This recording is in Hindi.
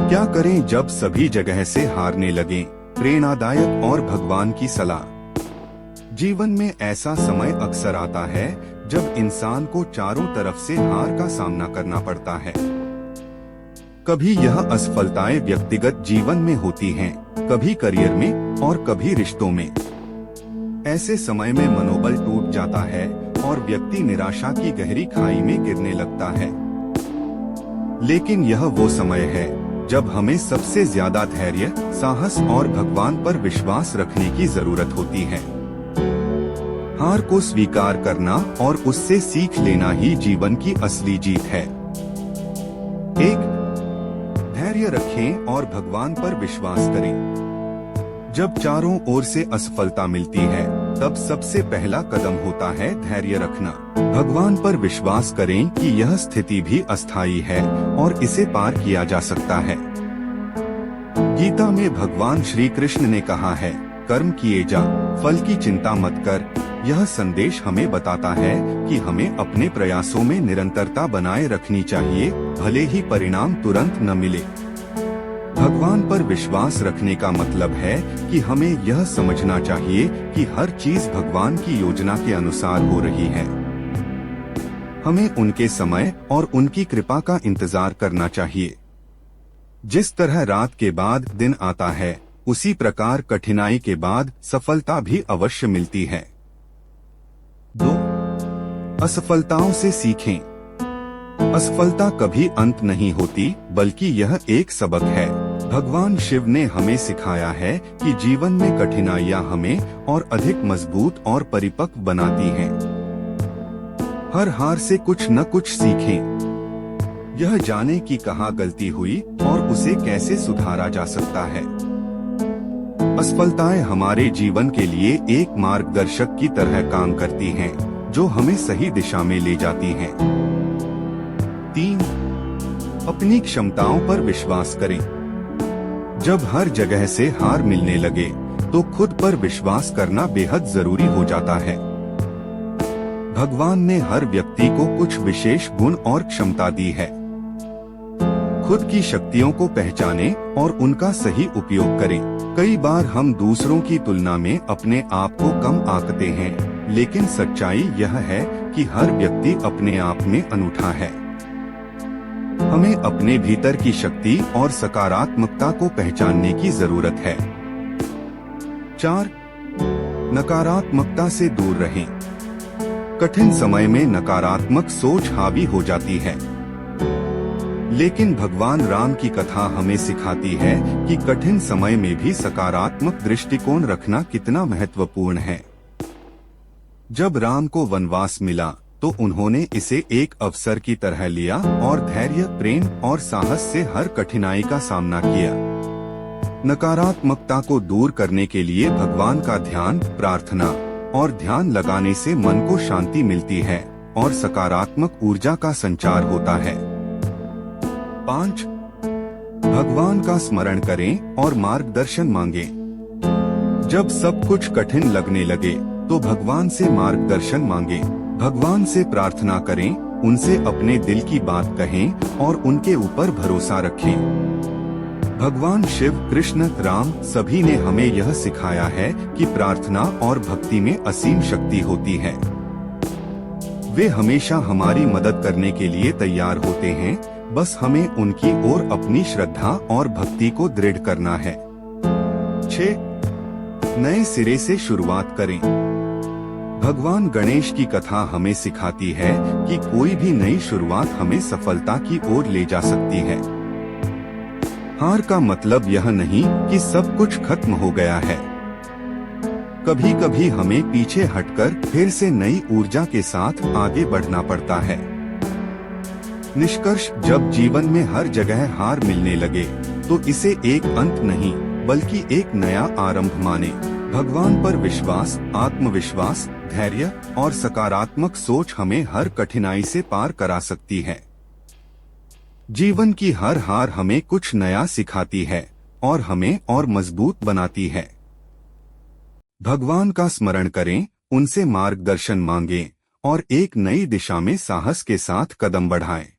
क्या करें जब सभी जगह से हारने लगें? प्रेरणादायक और भगवान की सलाह। जीवन में ऐसा समय अक्सर आता है जब इंसान को चारों तरफ से हार का सामना करना पड़ता है। कभी यह असफलताएं व्यक्तिगत जीवन में होती हैं, कभी करियर में और कभी रिश्तों में। ऐसे समय में मनोबल टूट जाता है और व्यक्ति निराशा की गहरी खाई में गिरने लगता है। लेकिन यह वो समय है जब हमें सबसे ज्यादा धैर्य, साहस और भगवान पर विश्वास रखने की जरूरत होती है। हार को स्वीकार करना और उससे सीख लेना ही जीवन की असली जीत है। 1. धैर्य रखें और भगवान पर विश्वास करें। जब चारों ओर से असफलता मिलती है, तब सबसे पहला कदम होता है धैर्य रखना। भगवान पर विश्वास करें कि यह स्थिति भी अस्थायी है और इसे पार किया जा सकता है। गीता में भगवान श्री कृष्ण ने कहा है, कर्म किए जा, फल की चिंता मत कर। यह संदेश हमें बताता है कि हमें अपने प्रयासों में निरंतरता बनाए रखनी चाहिए, भले ही परिणाम तुरंत न मिले। भगवान पर विश्वास रखने का मतलब है कि हमें यह समझना चाहिए कि हर चीज भगवान की योजना के अनुसार हो रही है। हमें उनके समय और उनकी कृपा का इंतजार करना चाहिए। जिस तरह रात के बाद दिन आता है, उसी प्रकार कठिनाई के बाद सफलता भी अवश्य मिलती है। 2. असफलताओं से सीखें। असफलता कभी अंत नहीं होती, बल्कि यह एक सबक है। भगवान शिव ने हमें सिखाया है कि जीवन में कठिनाइयां हमें और अधिक मजबूत और परिपक्व बनाती हैं। हर हार से कुछ न कुछ सीखें। यह जाने कि कहाँ गलती हुई और उसे कैसे सुधारा जा सकता है। असफलताएं हमारे जीवन के लिए एक मार्गदर्शक की तरह काम करती हैं, जो हमें सही दिशा में ले जाती हैं। 3. अपनी क्षमताओं पर विश्वास करें। जब हर जगह से हार मिलने लगे, तो खुद पर विश्वास करना बेहद जरूरी हो जाता है। भगवान ने हर व्यक्ति को कुछ विशेष गुण और क्षमता दी है। खुद की शक्तियों को पहचानें और उनका सही उपयोग करें। कई बार हम दूसरों की तुलना में अपने आप को कम आंकते हैं, लेकिन सच्चाई यह है कि हर व्यक्ति अपने आप में अनूठा है। हमें अपने भीतर की शक्ति और सकारात्मकता को पहचानने की जरूरत है। 4. नकारात्मकता से दूर रहें। कठिन समय में नकारात्मक सोच हावी हो जाती है, लेकिन भगवान राम की कथा हमें सिखाती है कि कठिन समय में भी सकारात्मक दृष्टिकोण रखना कितना महत्वपूर्ण है। जब राम को वनवास मिला, तो उन्होंने इसे एक अवसर की तरह लिया और धैर्य, प्रेम और साहस से हर कठिनाई का सामना किया। नकारात्मकता को दूर करने के लिए भगवान का ध्यान, प्रार्थना और ध्यान लगाने से मन को शांति मिलती है और सकारात्मक ऊर्जा का संचार होता है। 5. भगवान का स्मरण करें और मार्गदर्शन मांगें। जब सब कुछ कठिन लगने लगे, तो भगवान से मार्गदर्शन मांगें। भगवान से प्रार्थना करें, उनसे अपने दिल की बात कहें और उनके ऊपर भरोसा रखें। भगवान शिव, कृष्ण, राम सभी ने हमें यह सिखाया है कि प्रार्थना और भक्ति में असीम शक्ति होती है। वे हमेशा हमारी मदद करने के लिए तैयार होते हैं, बस हमें उनकी ओर अपनी श्रद्धा और भक्ति को दृढ़ करना है। 6. नए सिरे से शुरुआत करें। भगवान गणेश की कथा हमें सिखाती है कि कोई भी नई शुरुआत हमें सफलता की ओर ले जा सकती है। हार का मतलब यह नहीं कि सब कुछ खत्म हो गया है। कभी कभी हमें पीछे हटकर फिर से नई ऊर्जा के साथ आगे बढ़ना पड़ता है। निष्कर्ष, जब जीवन में हर जगह हार मिलने लगे, तो इसे एक अंत नहीं, बल्कि एक नया आरंभ माने। भगवान पर विश्वास, आत्मविश्वास, धैर्य और सकारात्मक सोच हमें हर कठिनाई से पार करा सकती है। जीवन की हर हार हमें कुछ नया सिखाती है और हमें और मजबूत बनाती है। भगवान का स्मरण करें, उनसे मार्गदर्शन मांगें और एक नई दिशा में साहस के साथ कदम बढ़ाएं।